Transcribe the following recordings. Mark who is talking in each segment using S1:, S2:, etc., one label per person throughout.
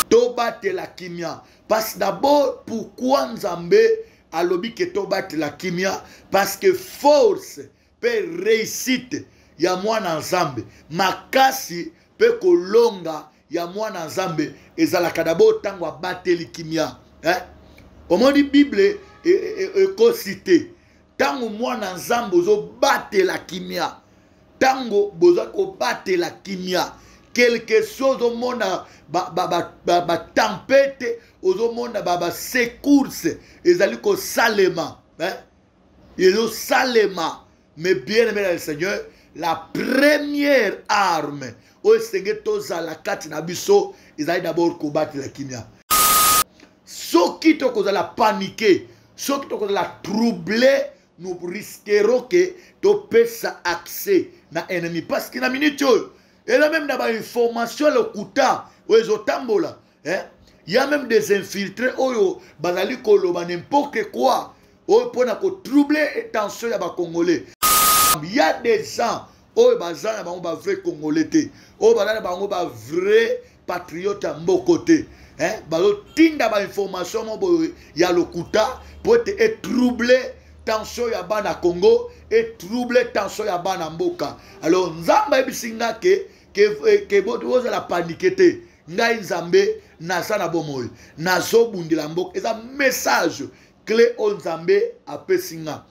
S1: Tobate la kimia. Parce que d'abord, pourquoi Nzambe alobi que tobate la kimia? Parce que force peut réussite ya mwana Nzambe. Makasi peut kolonga ya mwana Nzambe. Ezalaka d'abord tango abate li kimia. Au moins, la Bible est cité. Tango mwana Nzambe ozo bate la kimia. Tango boza ko bate la kimia. Quelque chose au monde tempête au monde secours ezali ko salema ils salema. Mais bien aimé le Seigneur, la première arme au Seigneur toza la kati na biso ezali d'abord ko battre la kimia. Soki to koza la paniquer, soki to koza la troubler, nous risquerons que to pesa accès na ennemi parce que na minute et là même dans l'information le kuta ozo tambola il y a même des infiltrés oyo bazali koloba n'importe quoi oyo pona ko troubler tension ya ba congolais. Il y a des gens oyo bazana bango ba vrai congolais te oyo bazana bango ba vrai patriote mbokote bazo tinda ba information mo ya le kuta pour être troublé tension ya bana Congo et troubler tension ya bana mboka. Alors nzamba ebisinga ke boto la paniquete ngai nzambe nasa na bomoy nazo bundila mboka eza message clé o nzambe apesinga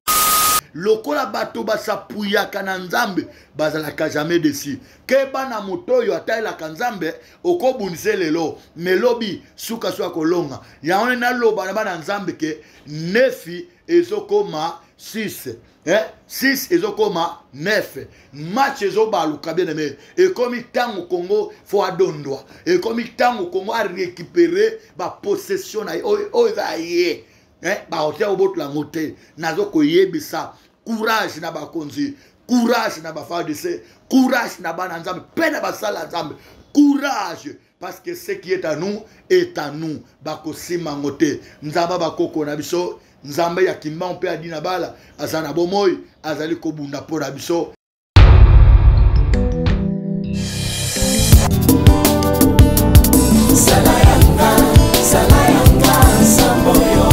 S1: lokola bato basapuyaka na nzambe bazalaka jamais desi ke bana motoyo atayelaka nzambe okobundise lelo melobi suka suka kolonga yaone na loba na bana nzambe ke nefi ezokoma 6 6 ezokoma 9 match ezobaluka bien aimé et comme tango Congo faut adondwa et comme tango Congo a récupérer ba possession na ozaye ba hotel obot la moté nazo koyebisa courage na bakonzi courage na ba FARDC courage na bana nzambe pena basala nzambe courage parce que ce qui est à nous bakosima ngote nzamba bakoko na biso nzambe ya kimba mpe adina bala azana bomoy azali kobunda pona biso.
S2: Salayanga samboyo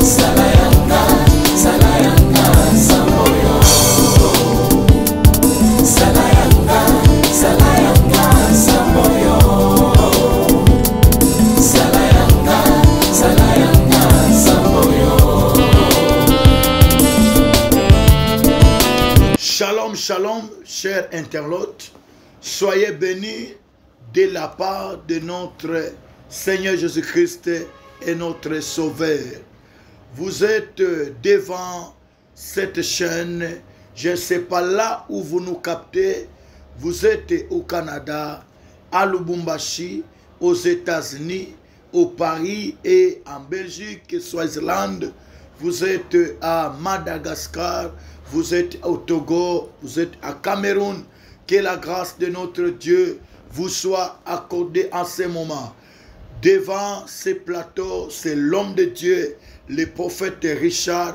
S2: salayanga samboyo salayanga samboyo
S1: Shalom, shalom, chers internautes. Soyez bénis de la part de notre Seigneur Jésus-Christ et notre Sauveur. Vous êtes devant cette chaîne. Je ne sais pas là où vous nous captez. Vous êtes au Canada, à Lubumbashi, aux États-Unis, au Paris et en Belgique, Swaziland. Vous êtes à Madagascar. Vous êtes au Togo, vous êtes à Cameroun. Que la grâce de notre Dieu vous soit accordée en ce moment. Devant ces plateaux, c'est l'homme de Dieu, le prophète Richard,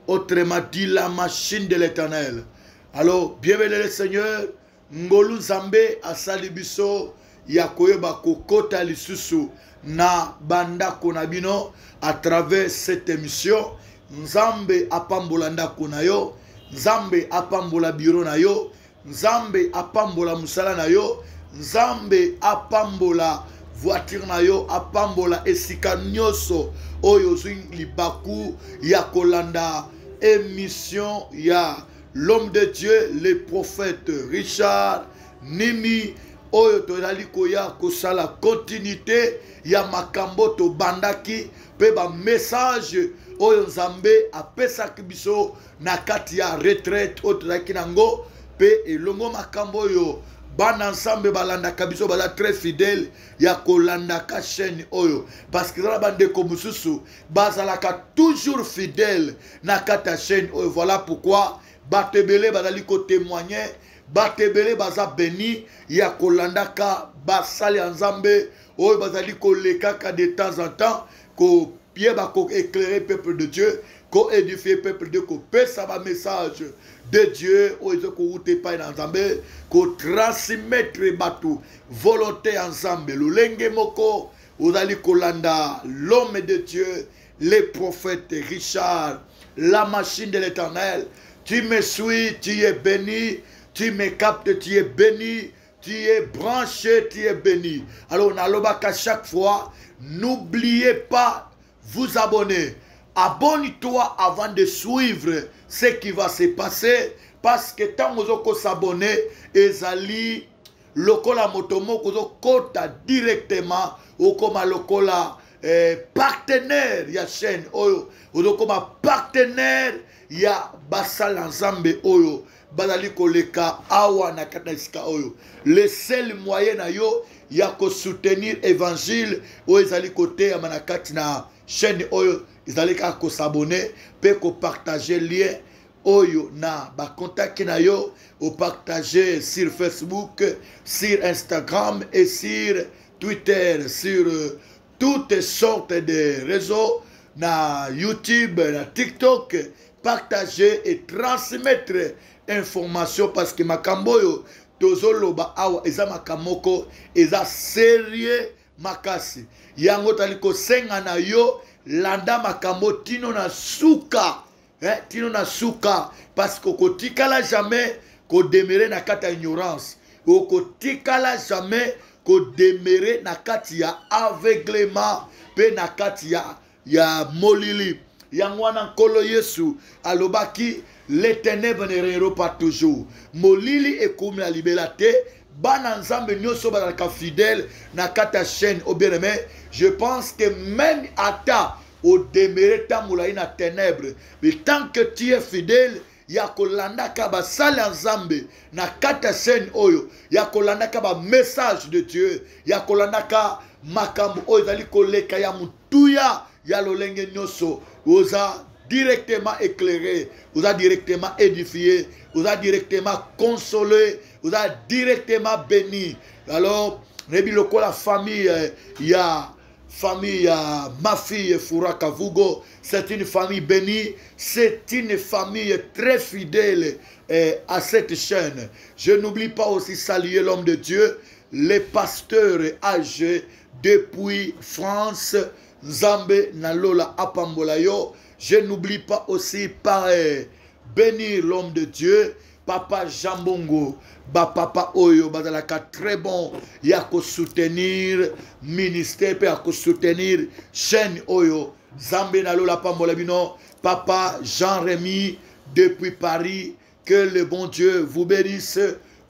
S1: autrement dit la machine de l'Éternel. Alors, bienvenue le Seigneur. Ngolu Zambé a salibiso yakoye bakokota lisusu na banda konabino à travers cette émission. Nzambe apambola ndako na yo, Nzambe apambola bureau na yo, Nzambe apambola musala na yo, Nzambe apambola voiture na yo, apambola esika nyoso oyo zwing libaku ya kolanda émission ya l'homme de Dieu, le prophète Richard Nimi oyo tozali koya kosala continuité ya makambo to bandaki pe ba message oyo Nzambe apesaki biso na kati ya retraite otozaki nango pe elongo makambo oyo bana Nzambe balandaka biso baza très fidèle ya kolandaka chaîne oyo parce que la bande ko mususu bazalaka toujours fidèle na kati ya chaîne oyo. Voilà pourquoi batebele bazali ko témoigner, batebele baza béni ya kolandaka basali ya Nzambe oyo bazali ko lekaka de temps en temps ko pied ba ko éclairer peuple de Dieu, ko édifier peuple de Dieu, ko pesa ba message de Dieu oyo ko pa na nzambe ko transmettre batu volonté ensemble lolenge moko ozali kolanda l'homme de Dieu, les prophètes Richard, la machine de l'Éternel. Tu me suis, tu es béni, tu me captes, tu es béni, tu es branché, tu es béni. Alors on a qu'à chaque fois, n'oubliez pas vous abonner. Abonne-toi avant de suivre ce qui va se passer, parce que tant que s'abonner, ezali lokola motomo kozo kota directement ou comme lokola partenaire ya chaîne oyo ou comme partenaire ya basal ensemble oyo bazali koleka awa na katasika oyo. Le seul moyen na yo ya ko soutenir évangile o ezali côté ya manakati na chaîne oyo ezali ka ko s'abonner pe ko partager lien oyo na ba contact na yo ou partager sur Facebook, sur Instagram et sur Twitter, sur toutes sortes de réseaux, na YouTube, na TikTok, partager et transmettre information parce que makambo yo tozolo ba awa eza makamoko eza sérieux makasi yango taliko senga na yo landa makambo tino na suka tino na suka parce que kotikala jamais ko demeurer na kati ya ignorance kotikala jamais ko demeurer na kati ya aveuglement pe na kati ya molili yango wana nkolo Yesu alobaki les ténèbres ne régneront pas toujours. Molili ekomi la libérate. Bana nzambe nyoso bazalaka fidèle na kata chaîne au bien-aimé. Je pense que même ata au demeurer tamula na ténèbres, mais tant que tu es fidèle, ya kolanda ka ba sala nzambe na kata chaîne oyo, ya kolanda ka ba message de Dieu, ya kolanda ka makambo oyo zali koleka ya mutuya ya lolenge nyoso oza directement éclairé, vous a directement édifié, vous a directement consolé, vous a directement béni. Alors, la famille, il y a ma fille Furaka Vugo, c'est une famille bénie, c'est une famille très fidèle à cette chaîne. Je n'oublie pas aussi saluer l'homme de Dieu, les pasteurs âgés depuis France, Nzambe Nalola Apambolayo. Je n'oublie pas aussi par bénir l'homme de Dieu, Papa Jambongo, Papa Oyo, Badalaka très bon, il y a qu'à soutenir ministère, il y a qu'à soutenir chaîne Oyo, Zambé Nalola Pambolabino, Papa Jean-Rémy depuis Paris, que le bon Dieu vous bénisse.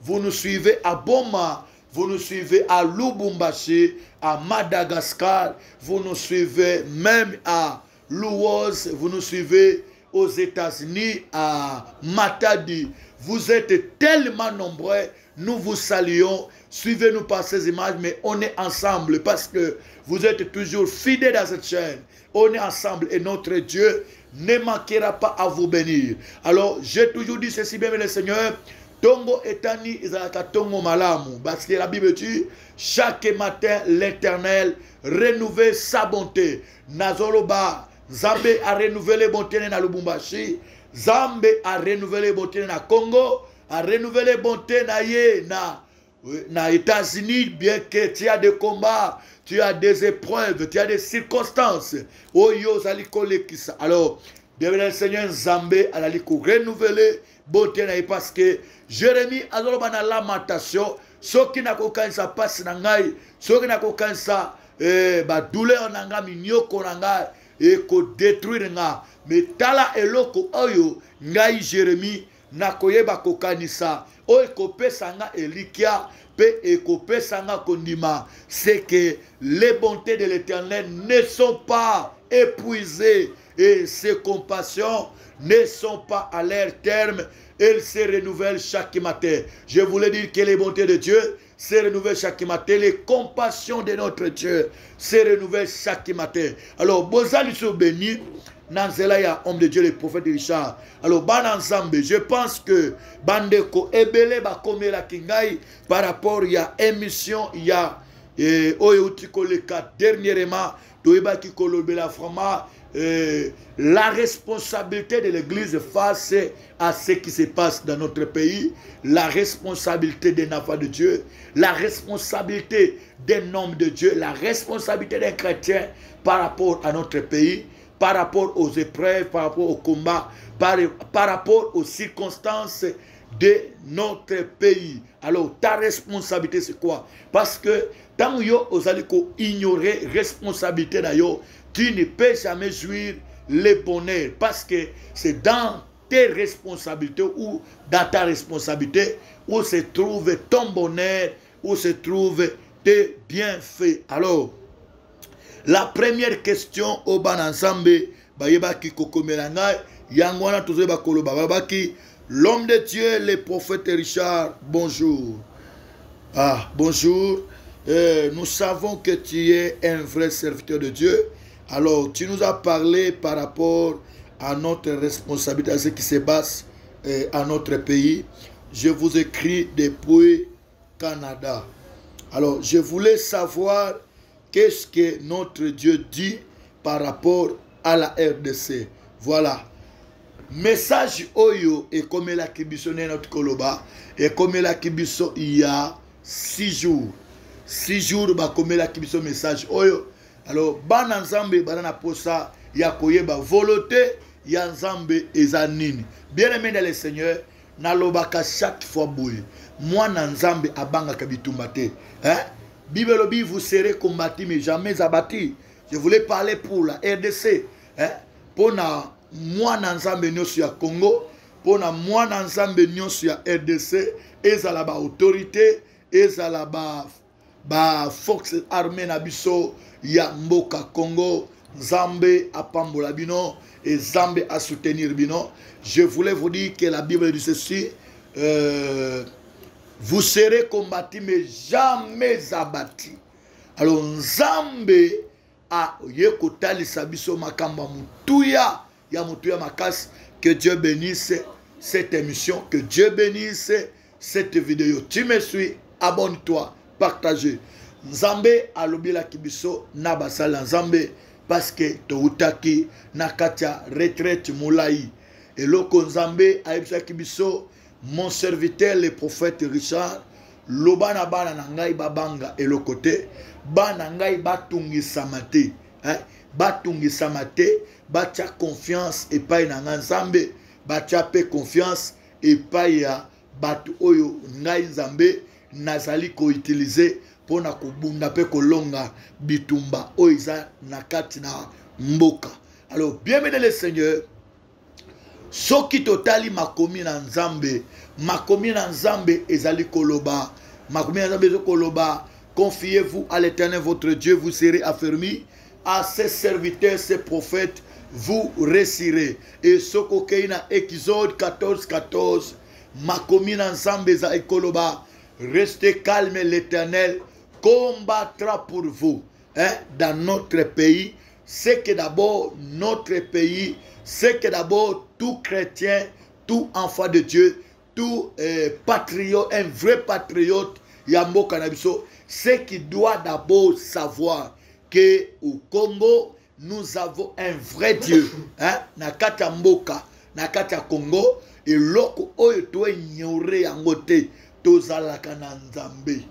S1: Vous nous suivez à Boma, vous nous suivez à Lubumbashi, à Madagascar, vous nous suivez même à Louos, vous nous suivez aux États-Unis, à Matadi. Vous êtes tellement nombreux, nous vous saluons. Suivez-nous par ces images, mais on est ensemble parce que vous êtes toujours fidèles à cette chaîne. On est ensemble et notre Dieu ne manquera pas à vous bénir. Alors, j'ai toujours dit ceci, bien, le Seigneur. Tongo etani izalaka tongo malamu. Parce que la Bible dit, chaque matin, l'Éternel renouvelle sa bonté. Nazoloba. Zambé a renouvelé bonté na Lubumbashi, Zambé a renouvelé bonté na Congo, a renouvelé bonté na États-Unis, bien que tu as des combats, tu as des épreuves, tu as des circonstances. Oyo zalikole kisa. Alors, bien le Seigneur Zambé a renouvelé bonté na parce que Jérémie a na lamentation, ce qui n'a qu'aucun sa passe na ngai, ce qui n'a qu'aucun sa ba douleur na nga minyoko na ngai. Et ko détruire nga mais tala eloko oyo ngai Jérémie na koyeba kokanisa oyo ko pesa nga elikia pe e ko pesa nga kondima, c'est que les bontés de l'Éternel ne sont pas épuisées et ses compassions ne sont pas à leur terme, elles se renouvellent chaque matin. Je voulais dire que les bontés de Dieu se renouvellent chaque matin. Les compassions de notre Dieu se renouvellent chaque matin. Alors, Bozali so béni, Nanzela ya homme de Dieu, le prophète Richard. Alors, ban ensemble, je pense que Bandeko Ebele ba kome la kingai par rapport à émission, il y a Oyotiko le 4 dernièrement, Toeba ki kolobela frama la responsabilité de l'Église face à ce qui se passe dans notre pays, la responsabilité des enfants de Dieu, la responsabilité d'un homme de Dieu, la responsabilité d'un chrétien par rapport à notre pays, par rapport aux épreuves, par rapport aux combats, par rapport aux circonstances de notre pays. Alors, ta responsabilité, c'est quoi? Parce que tant que vous allez ignorer la responsabilité d'ailleurs, tu ne peux jamais jouir le bonheur. Parce que c'est dans tes responsabilités ou dans ta responsabilité où se trouve ton bonheur, où se trouvent tes bienfaits. Alors, la première question au Banansambe, Bayebaki Kokomelanga, Yangwana Tozeba Koloba, Babaki, l'homme de Dieu, le prophète Richard, bonjour. Ah, bonjour. Nous savons que tu es un vrai serviteur de Dieu. Alors, tu nous as parlé par rapport à notre responsabilité, à ce qui se passe à notre pays. Je vous écris depuis Canada. Alors, je voulais savoir qu'est-ce que notre Dieu dit par rapport à la RDC. Voilà. Message Oyo et comme la kibisonné notre Koloba et comme la kibiso il y a 6 jours. 6 jours ba comme la kibiso message Oyo. Alors ban ensemble banana posa ya koyeba volonté ya nzambe ezanini. Bien-aimé dans le Seigneur, nalobaka chaque fois boy. Moi nzambe abanga kabitumbate. Hein? Bible dit vous serez combattu mais jamais abattu. Je voulais parler pour la RDC. Hein? Pour na moi nzambe nyonso ya Congo, pour na moi nzambe nyonso ya RDC, ezala ba autorité, ezala ba force armée na biso ya mboka Congo, Nzambe apambola bino et Nzambe a soutenir bino. Je voulais vous dire que la Bible dit ceci, vous serez combattus mais jamais abattus. Alors Nzambe a yekotali sabiso makamba mutuya ya mutuya makas. Que Dieu bénisse cette émission, que Dieu bénisse cette vidéo. Tu me suis, abonne-toi, partagez. Nzambe alobila kibiso na basala Nzambe parce que toutaki na katia retraite mulai. Et loko Nzambe aibisa kibiso mon serviteur le prophète Richard lobana bana nangai babanga et le côté bana ngai batungi samate hein batungi samate batia confiance et pas na Nzambe batia pe confiance et pas ya batu oyo ngai Nzambe nazali ko utiliser pour na kubunda pe kolonga bitumba oiza na kati na mboka. Alors bienvenue le Seigneur. Soki totali makomi na Nzambe, makomi na Nzambe ezali koloba, makomi na Nzambe koloba, confiez-vous à l'Éternel votre Dieu, vous serez affermis, à ses serviteurs, ses prophètes, vous réussirez. Et soko keina Exode 14:14, makomi na Nzambe ezali koloba, restez calme, l'Éternel combattra pour vous. Hein? Dans notre pays, c'est que d'abord notre pays, c'est que d'abord tout chrétien, tout enfant de Dieu, tout patriote, un vrai patriote, Yambo Kanabiso, c'est qu'il doit d'abord savoir que au Congo, nous avons un vrai Dieu. Hein? Nakata Mboka, Nakata Congo, et loko oyo to ignorer yangote tozalaka na Nzambe.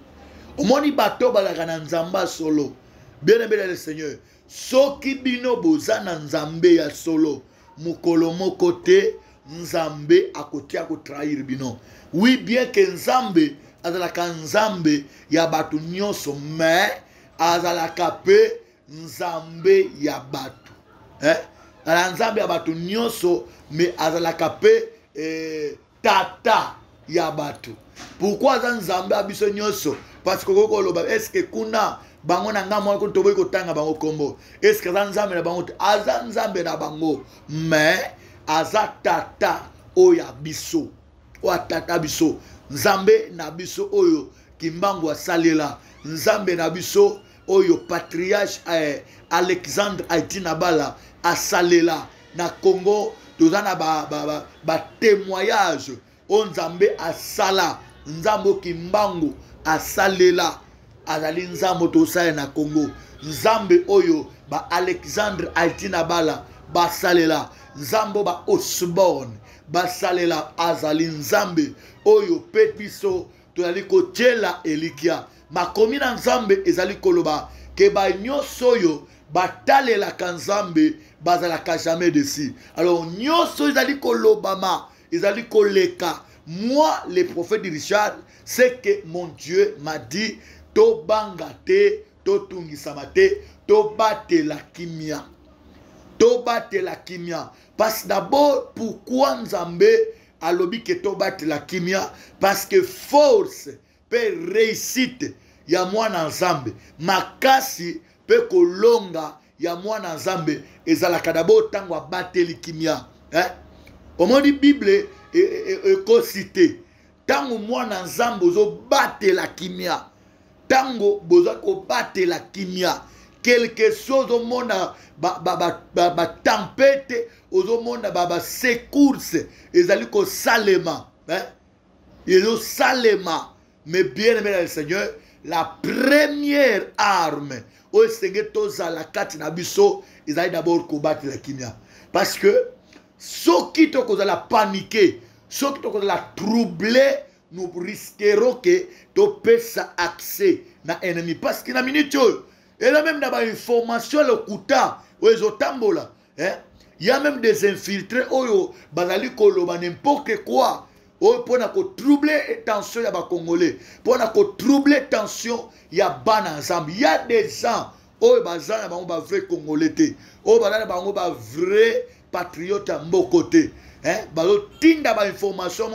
S1: Omoni bato balaka na Nzamba solo. Bien-aimé le Seigneur, soki bino boza na Nzambe ya solo, mukolo moko te Nzambe akotia ko trahir bino. Oui, bien que Nzambe azalaka Nzambe ya batu nyonso, mais azalaka pe Nzambe ya batu. Hein? Ala Nzambe ya batu nyonso, mais azalaka pe tata ya batu. Pourquoi Nzambe abiso nyonso? Parce que est-ce que kuna bango na ngamo ko toboy ko tanga bango kombo, est-ce que Nzambe na bango aza Nzambe na bango, mais aza tata oya biso o tata biso. Nzambe na biso oyo kimbango asalela, Nzambe na biso oyo patriarche Alexandre Aitina Bala asalela na Congo. Tozana ba témoignage o Nzambe asala, Nzambo kimbango asalela azali Nzambo tosala na Congo. Nzambe oyo ba Alexandre Aitina Bala basalela nzambo ba Osborne basalela azali nzambe oyo pe biso tozali kotiela elikia makomi na nzambe ezali koloba ke banyoso oyo batalelaka nzambe bazalaka jamais desi. Alors nyonso ezali kolobama ezali koleka. Moi le prophète de Richard, c'est que mon Dieu m'a dit to bangate to tungisamate to bate la kimia. To bate la kimia. Parce que d'abord pourquoi nzambe alobi que to bate la kimia? Parce que force peut réussite ya mwana nzambe. Makasi peut kolonga ya mwana nzambe ezalaka d'abord tango bate li kimia. Au moins di Bible ko cité tango mwana nzambe ozo bate la kimia. Tango boza ko bate la kimia. Quelque chose au monde ba tempête au monde ba secours ezali ko salema Ezo salema. Mais bien aimé le Seigneur, la première arme au Seigneur toza la kati na biso ezali d'abord combattre la kimia. Parce que ceux qui te causent la paniquer, ceux qui te causent la troubler, nous risquerons que tu puisses accès na ennemi. Parce que na minute, et là même dans l'information, le kuta, ou les otambola, il y a même des infiltrés, ou bazali koloba n'importe quoi, ou pour troubler tension ya ba Congolais, pour troubler tension ya ban ensemble. Il y a des gens, ou bazana ba vrai Congolais, ou bazana ba vrai patriote à mon côté. Balo tinda ba information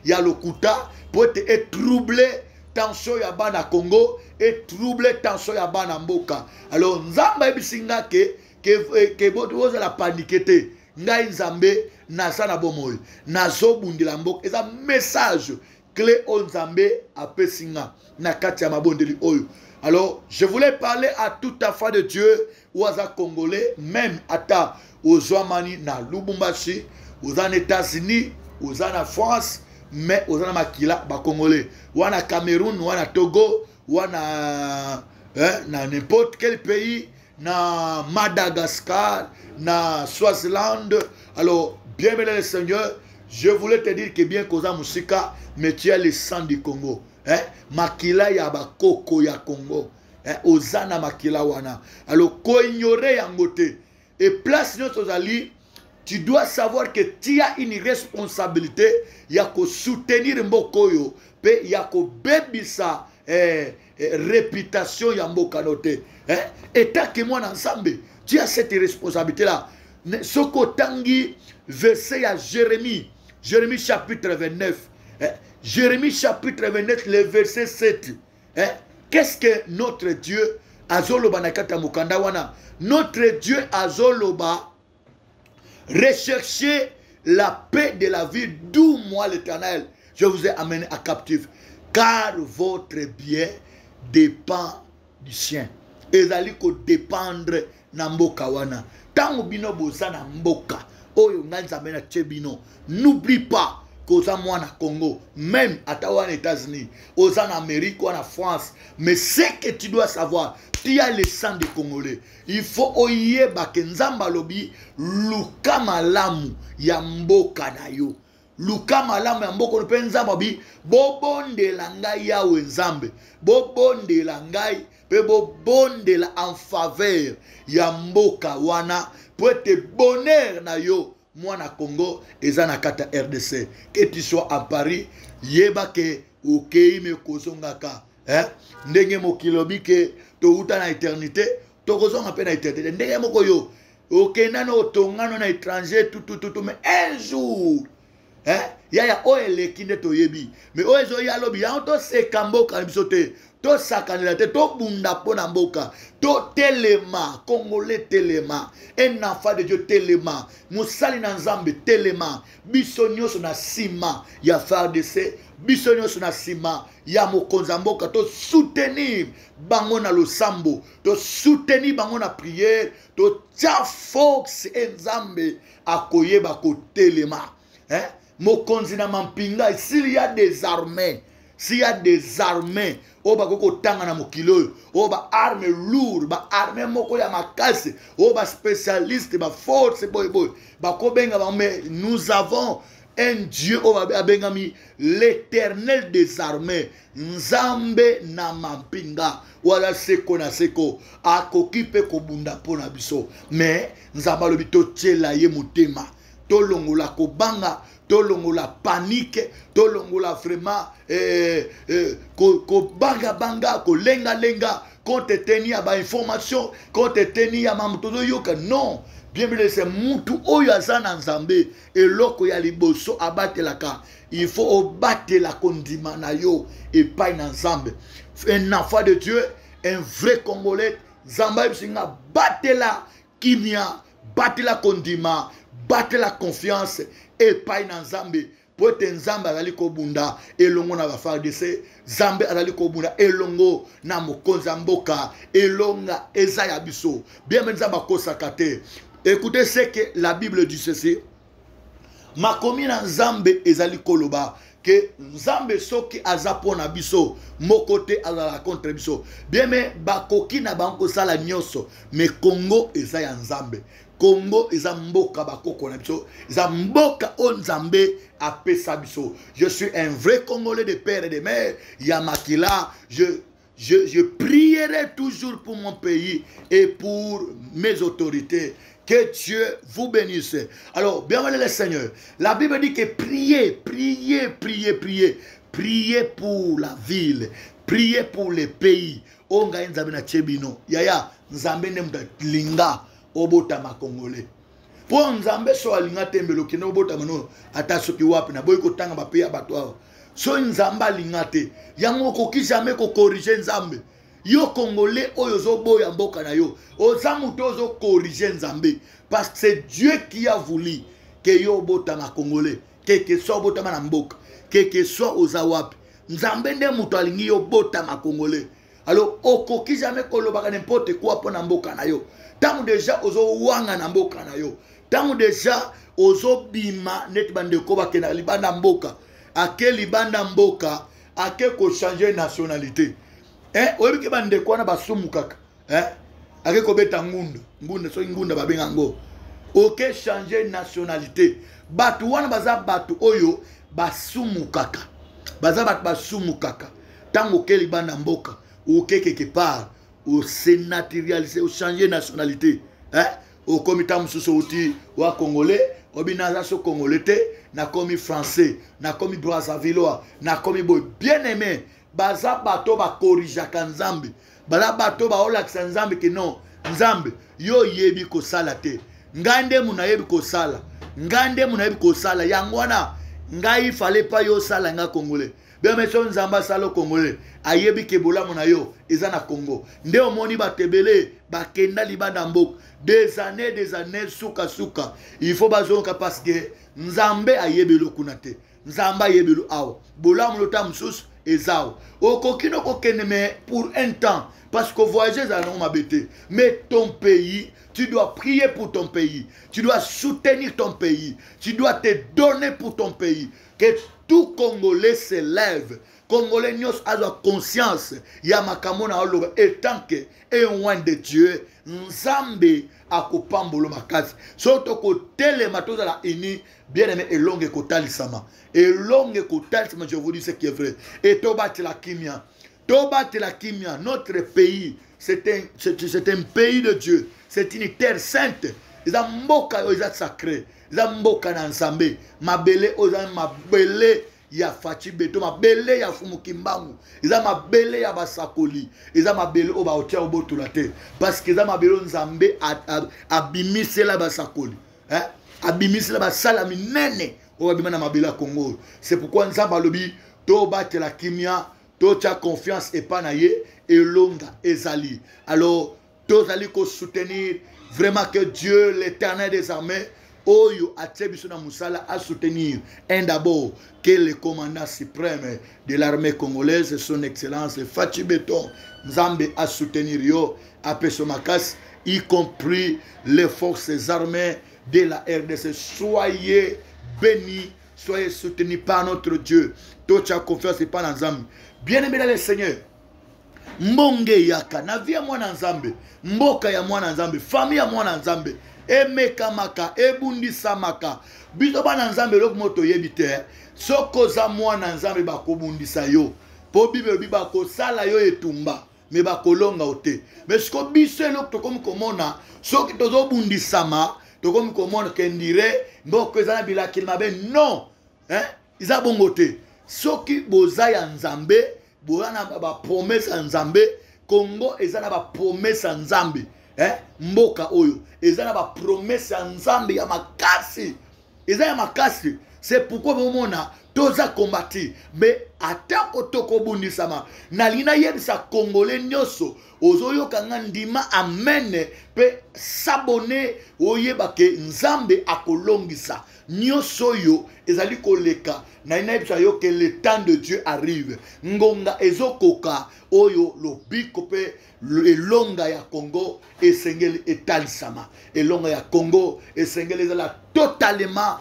S1: ya lokuta pour te troubler tension ya bana Congo et troubler tension ya bana mboka. Alors nzamba bisinga que boto la paniquete ngai nzambe na sana bomoy na zo bundila mboka eza message clé on nzambe apesinga na kati ya mabondeli oyo. Alors je voulais parler à tout enfant de Dieu ou à Congolais, même à aux Ouamani na Lubumbashi, aux États-Unis, aux France, mais aux Makila, ba Congolais, ou à Cameroun, ou à Togo, ou à n'importe quel pays, na Madagascar, na Swaziland. Alors, bien aimé le Seigneur, je voulais te dire que bien Koza Musika, mais tu as le sang du Congo. Makila ya ba koko ya Congo. Ozana makila wana. Alors, ko ignorer yangote. Et place notre ali, tu dois savoir que tu as une responsabilité. Yako soutenir mbokoyo. Pe yako bebisa réputation ya mboka note. Et tant que moi ensemble, tu as cette responsabilité là. Soko tangi verset à Jérémie. Jérémie chapitre 29. Jérémie chapitre 29, le verset 7. Qu'est-ce que notre Dieu azoloba nakata mukanda wana? Notre Dieu azoloba recherchez la paix de la vie, d'où moi l'Éternel je vous ai amené à captif, car votre bien dépend du sien. Ezali ko dépendre na mboka wana. Tango bino boza na mboka oyo nganza mena chebino, n'oublie pas aux Amouana Congo, même à Taouan États-Unis, aux en Amérique ou en France. Mais ce que tu dois savoir, tu as le sang des Congolais. Il faut oye bakenzamba lobi luka malamu ya mboka na yo. Luka malamu ya mboka nzamba bi bobonde la ngai ya wenzambe. Bobonde la ngai pe bobonde la en faveur ya mboka wana pour te bonheur na yo. Moi na Congo eza na kata RDC. Que tu sois à Paris, yeba ke okei me kozongaka. Ndenge mokilobi ke to uta na éternité, to kozonga pe na éternité. Ndenge moko yo, okenda no tongano na étranger tout mais un jour ya oele kinde to yebi. Mais oezo ya lobi ya to se kamboka bisote. To sakanela te to bunda pona mboka to telema Congolais telema un enfant de Dieu telema musali na nzambe telema biso nyonso na sima ya FARDC biso nyonso na sima ya mokonza mboka to soutenir bango na losambo to soutenir bango na prière to tia force nzambe akoyeba ko telema mokonzi na mampinga s'il y a des armées s'il y a des armées, oba koko tanga na mokilo, oba arme lourde, ba arme moko ya makasi, oba spécialiste, ba force boy boy, ba kobenga ba mais nous avons un Dieu oba abengami l'Éternel des armées, Nzambe na mampinga, wala seko na seko, akokipe kobunda pona biso, mais Nzamba lobi to tchela ye motema, to longola kobanga, tolongola panique, tolongola vraiment ko banga banga, ko lenga lenga, ko te tenia ba information, ko te tenia mamutozo yoka. Non, bien bien c'est mutu oyo azana nzambe eloko ya liboso abatelaka. Il faut obattre la kondima na yo et pas na nzambe. Un enfant de Dieu, un vrai Congolais, nzamba bisinga batela kimia, batela kondima, batela la confiance et pas na nzambe. Po te nzambe azali kobunda elongo na bafardise, nzambe azali kobunda elongo na mokonza mboka, elonga eza ya biso. Bien mais nzamba kosaka te. Écoutez ce que la Bible dit ceci. Makomi na nzambe ezali koloba que nzambe soki azapo na biso mokote azala contre biso. Bien mais bakoki na banko sala nyoso, mais Congo eza ya nzambe. Congo eza mboka bakoko na biso, eza mboka o nzambe apesa biso. Je suis un vrai Congolais de père et de mère. Yamakila, je prierai toujours pour mon pays et pour mes autorités. Que Dieu vous bénisse. Alors, bien le Seigneur. La Bible dit que priez, priez, priez, priez. Priez pour la ville. Priez pour les pays. Onga nzambe na chebino. Yaya, nzambe ne mtalinga obota ma Congolais. Po nzambe so alinga tembelo kina obota mano atasoki wapi na boy ko tanga ba pe abatwa. So nzamba alinga te. Yango ko kijame ko corriger nzambe. Yo Congolais oyo zo boya mboka na yo. Ozamu tozo corriger nzambe. Parce que c'est Dieu qui a voulu que yo bota ma Congolais. Que soit bota ma mboka. Que soit ozawapi. Nzambe nde muto alingi yo bota ma Congolais. Alors okoki jamais kolobaka n'importe quoi pour na mboka na yo. Tangu déjà ozo wanga na mboka na yo. Tangu déjà ozo bima net bandeko bakena libanda mboka. Ake libanda mboka ake ko changer nationalité. Oyebi ke bandeko na basumu kaka. Ake ko beta ngunda. Ngunda so ngunda babenga ngo. Oke changer nationalité. Batu wana baza batu oyo basumu kaka. Baza batu basumu kaka. Tango ke libanda mboka. Ou quelque part, ou se naturaliser, ou changer nationalité. Ou comme tam sous-souti, ou à Congolais, ou bien so Congolais, na comme français, na comme Brazzavillois, na comme bien aimé, baza bato ba corrige kanzambi, bala bato ba ola kanzambi que non, nzambi, yo yebi ko sala te, ngande muna yebi ko sala, ngande muna yebi ko sala, yangwana, ngai fallait pas yo sala nga Congolais. Bien mais son nzamba salo Congolais ayebi ke bola mona yo eza na Congo nde omoni batebele bakenda libanda mbok des années suka suka il faut bazonka parce que nzambe ayebi lokuna te nzamba ayebi lo awa bola molota msusu ezao okokino kokene mais pour un temps parce que voyager ça non mabete mais ton pays tu dois prier pour ton pays tu dois soutenir ton pays tu dois te donner pour ton pays que tout Congolais se lève. Congolais nyos a la conscience. Ya makamona oloba étant que un oin de Dieu. Nzambe akopambolo makasi. Soto ko tele matoza la ini bien aimé et longue kotali sama. Et longue kotali sama je vous dis ce qui est vrai. Et tobate la kimia. Tobate la kimia. Notre pays c'est un pays de Dieu. C'est une terre sainte. Ils ont mboka ils ont sacré. Zamboka na nzambe mabele ozan mabele ya fachi beto mabele ya fumukimbangu iza mabele ya basakoli iza mabele oba otia obotula te parce que iza mabele nzambe abimisela basakoli abimisela basala minene oba bimana mabele ya Congo. C'est pourquoi nzamba lobi to batela kimia to tia confiance epanaye elonga ezali. Alors to zali ko soutenir vraiment que Dieu l'Éternel des armées Oyo Atsebisuna Moussala à soutenir un d'abord que le commandant suprême de l'armée congolaise, son excellence Fachi Beton Nzambe à soutenir yo à Pesomakas, y compris les forces armées de la RDC. Soyez bénis, soyez soutenus par notre Dieu. Toi, tu as confiance et pas dans Nzambe. Bien-aimé dans le Seigneur, mbonge yaka, na vie ya mwana Nzambe, mboka ya mwana Nzambe, famille ya mwana Nzambe, emeka maka, ebundisa maka, biso bana Nzambe loko moto yebite, soko za mwana Nzambe bakobundisa yo, po Bible biba ko sala yo etumba, me bakolonga ote. Mais siko biso eloko tokomi komona, soki tozo bundisama, tokomi komona kendire, mboko ezana bilakili mabe, non, iza bongote. Soki boza ya Nzambe, boza na ba promesse ya Nzambe, Congo ezana ba promesse ya Nzambe, mboka oyo, ezana ba promesse ya Nzambe ya makasi, ezana ya makasi. C'est pourquoi bomona toza kombati, mais atako toko bundisama, na lina yebisa Congolais nyoso, ozoyo kanga ndima amene, pe sabone oyebake Nzambe akolongisa. Nyoso yo ezali koleka, na ina yebisa yo que le temps de Dieu arrive. Ngonga ezokoka, oyo lobiko pe elonga ya Congo esengeli etalisama. Elonga ya Congo esengeli ezala totalement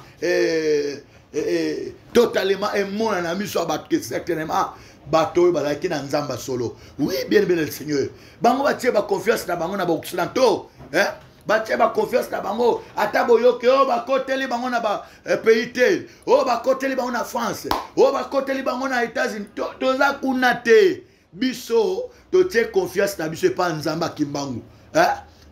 S1: totalement mona na miso abatke certainement bato balaki na Nzamba solo. Oui, bien le Seigneur. Bango batie ba confiance na bango na ba occidentaux, batie ba confiance na bango ata boyoke o ba koteli bango na ba pays tel, o ba koteli bango na France, o ba koteli bango na États-Unis, toza kuna te. Biso to tie confiance na biso pa Nzamba kimbangu,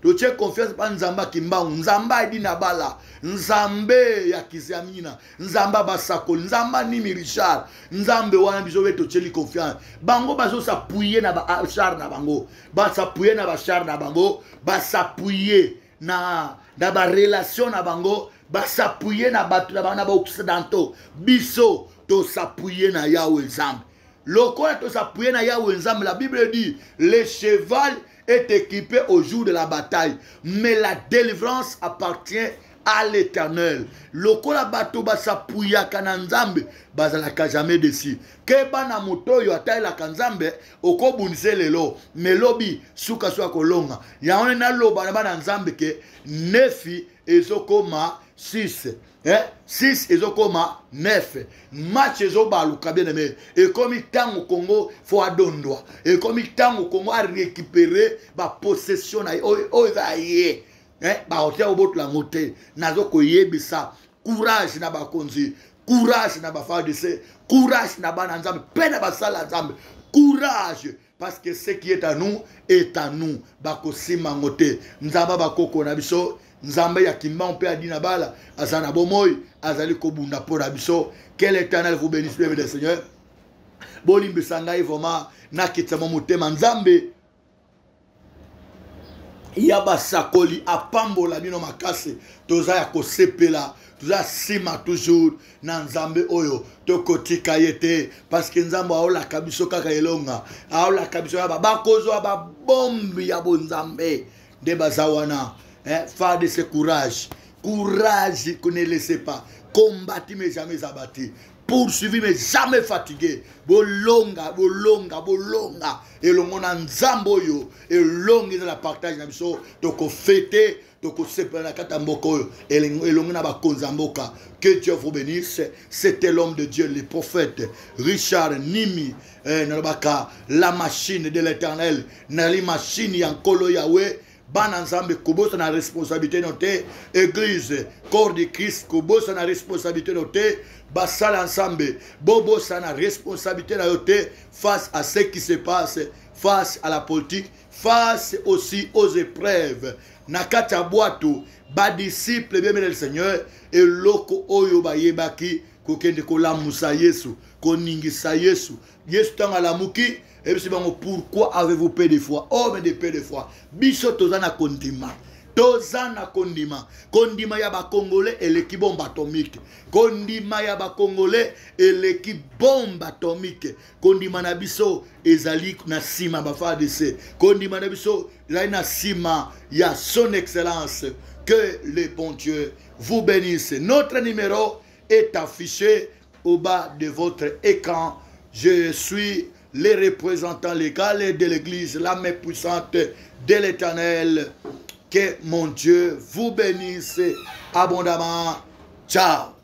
S1: to tie confiance pa Nzamba kimbangu. Nzamba edi na bala, Nzambe ya Kiziamina, Nzamba basako, Nzamba Nimi Richard, Nzambe wana biso we to tie confiance. Bango baso s'appuyer na ba char na bango, ba s'appuyer na ba char na bango, ba s'appuyer na ba relation na bango, ba s'appuyer na ba occidentaux. Biso to s'appuyer na Yahweh Nzambe. Lokola to s'appuyer na Yahweh Nzambe, la Bible dit le cheval est équipé au jour de la bataille, mais la délivrance appartient à l'Éternel. Lokola bato ba s'appuyer kana Nzambe, bazalaka jamais dessus. Ke bana moto yo atai la Nzambe okobunise lelo, melobi suka swa kolonga. Ya on na loba na bana Nzambe ke nefi ezokoma 6. 6 ezokoma 9. Match ezobaluka bien aimé. Et comme il tango Congo faut adondwa. Et comme il tango Congo a récupérer ba possession na o zaye. Ba hotel obot la moté. Nazo ko yebisa. Courage na ba konzi. Courage na ba fadise. Courage na ba Nzambe. Pena ba sala Nzambe. Courage. Parce que ce qui est à nous est à nous. Bako simangote. Nzamba bakoko na biso. Nzambe ya kimba mpe adina bala azana bomoy azali kobunda pona biso. Que l'Éternel vous bénisse, le Seigneur. Bolimbe sangai vraiment na kitama motema Nzambe yaba sakoli apambola bino makase toza ya kosepela toza sima toujours na Nzambe oyo tokotika yete parce que Nzambe aola kabiso kaka elonga aola kabiso ya bakozo ba bombi ya bonzambe de bazawana. Faire de ce courage. Courage que ne laissez pas. Combattre mais jamais abattu. Poursuivre mais jamais fatigué. Bolonga, bolonga, bolonga. Et le monde en Zamboyo. Et longue de la partage. Donc fêter. Donc séparer la katamboko. Et le monde a konzamboka. Que Dieu vous bénisse. C'était l'homme de Dieu, le prophète Richard Nimi. La machine de l'Éternel. La machine Yankolo Yahweh. Bana Nzambe kobosa na responsabilité noté, église corps de Christ kobosa na responsabilité noté, basala ensemble bobosa na responsabilité noté face à ce qui se passe, face à la politique, face aussi aux épreuves. Nakata boato ba disciple bien le Seigneur et loko oyo ba yebaki kokende kolamusa Yesu, koningisa Yesu. Yesu tanga la muki. Et puis, pourquoi avez-vous peu de foi? Oh, mais de peu de foi. Biso tozana kondima. Tozana kondima. Kondima ya ba Congolais et l'équipe bombe atomique. Kondima ya ba Congolais et l'équipe bombe atomique. Kondima na biso ezali na sima ba FARDC. Kondima na biso ezali na sima ya son excellence. Que le bon Dieu vous bénisse. Notre numéro est affiché au bas de votre écran. Je suis les représentants légaux de l'église, la main puissante de l'Éternel. Que mon Dieu vous bénisse abondamment. Ciao.